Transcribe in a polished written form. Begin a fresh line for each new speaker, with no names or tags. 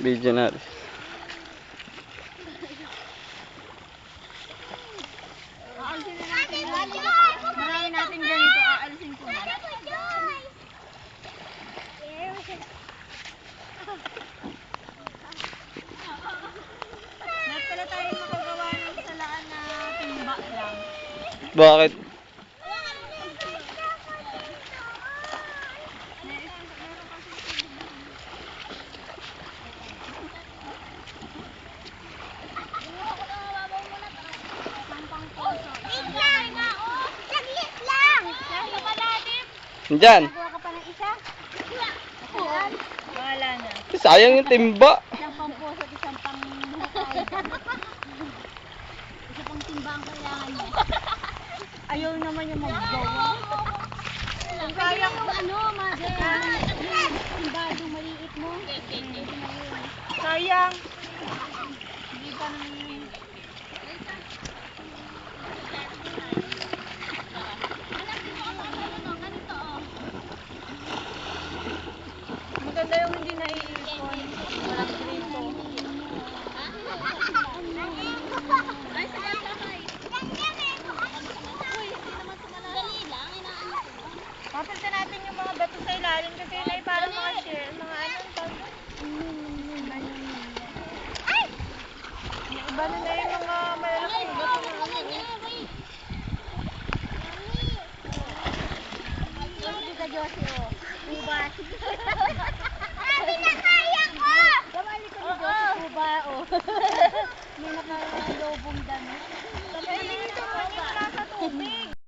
Video natin.
Aalisin na natin yan. Marami natin ganito. Aalisin ko na. Lahat pala tayo makagawa ng salaan na timba lang.
Bakit? Diyan.
Gawa ka pa ng isa?
Wala na.
Sayang yung timba.
Isang pampuso at isang panghukay. Isa pang timba ang kailangan niya.
Ayaw naman yung magbawa.
Kaya kung ano, mother. Timba yung maliit mo.
Sayang. Hindi pa naman. Maganda yung hindi naiipon. Walang grito.
Ay, sakay. Dali lang, inaano ko.
Papalitan natin yung mga bato sa ilalim kasi yun ay parang mga shell. Mga ano, tawag doon?
Ay!
Iba na yung mga malalaking bato na ano.
Hindi ka Josie, oh. Kuba. Sabi na kaya ko! Kamali ko ni Josie, kuba, oh. May nakalobong dami.